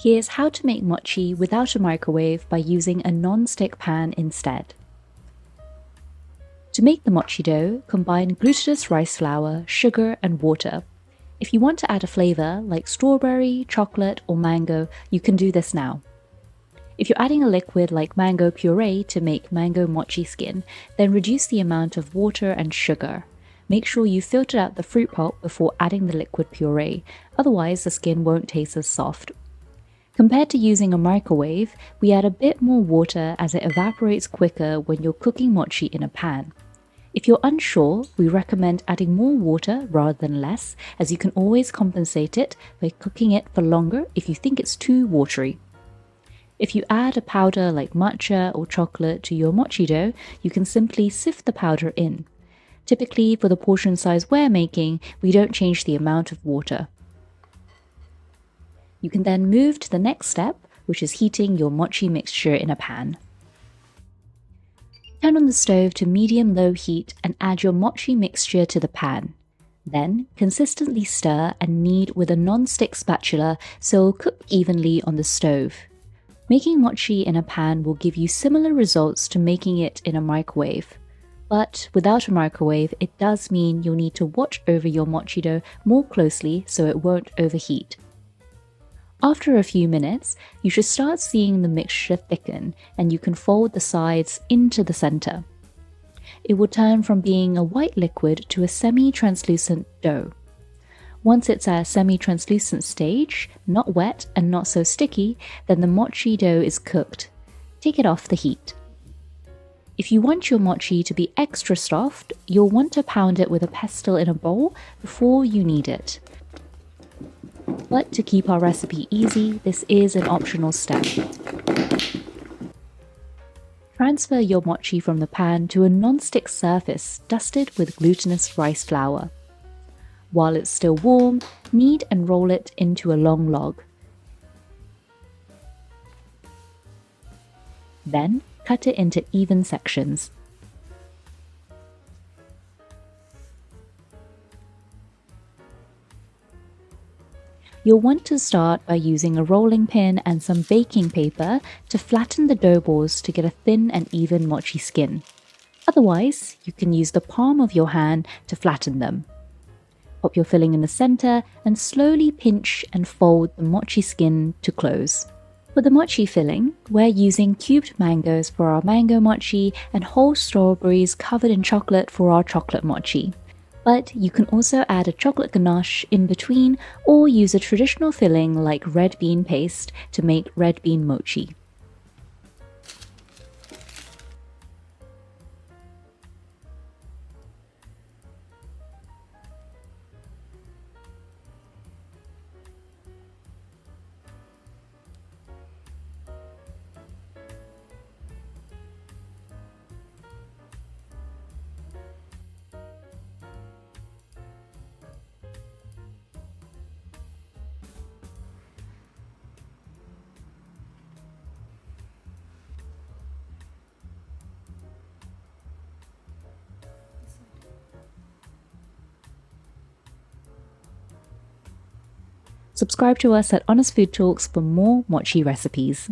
Here's how to make mochi without a microwave by using a non-stick pan instead. To make the mochi dough, combine glutinous rice flour, sugar, and water. If you want to add a flavor like strawberry, chocolate, or mango, you can do this now. If you're adding a liquid like mango puree to make mango mochi skin, then reduce the amount of water and sugar. Make sure you filter out the fruit pulp before adding the liquid puree, otherwise the skin won't taste as soft. Compared to using a microwave, we add a bit more water as it evaporates quicker when you're cooking mochi in a pan. If you're unsure, we recommend adding more water rather than less, as you can always compensate it by cooking it for longer if you think it's too watery. If you add a powder like matcha or chocolate to your mochi dough, you can simply sift the powder in. Typically, for the portion size we're making, we don't change the amount of water. You can then move to the next step, which is heating your mochi mixture in a pan. Turn on the stove to medium-low heat and add your mochi mixture to the pan. Then, consistently stir and knead with a non-stick spatula so it will cook evenly on the stove. Making mochi in a pan will give you similar results to making it in a microwave. But without a microwave, it does mean you'll need to watch over your mochi dough more closely so it won't overheat. After a few minutes, you should start seeing the mixture thicken, and you can fold the sides into the center. It will turn from being a white liquid to a semi-translucent dough. Once it's at a semi-translucent stage, not wet and not so sticky, then the mochi dough is cooked. Take it off the heat. If you want your mochi to be extra soft, you'll want to pound it with a pestle in a bowl before you knead it. But to keep our recipe easy, this is an optional step. Transfer your mochi from the pan to a non-stick surface dusted with glutinous rice flour. While it's still warm, knead and roll it into a long log. Then, cut it into even sections. You'll want to start by using a rolling pin and some baking paper to flatten the dough balls to get a thin and even mochi skin. Otherwise, you can use the palm of your hand to flatten them. Pop your filling in the center and slowly pinch and fold the mochi skin to close. For the mochi filling, we're using cubed mangoes for our mango mochi and whole strawberries covered in chocolate for our chocolate mochi. But you can also add a chocolate ganache in between or use a traditional filling like red bean paste to make red bean mochi. Subscribe to us at Honest Food Talks for more mochi recipes.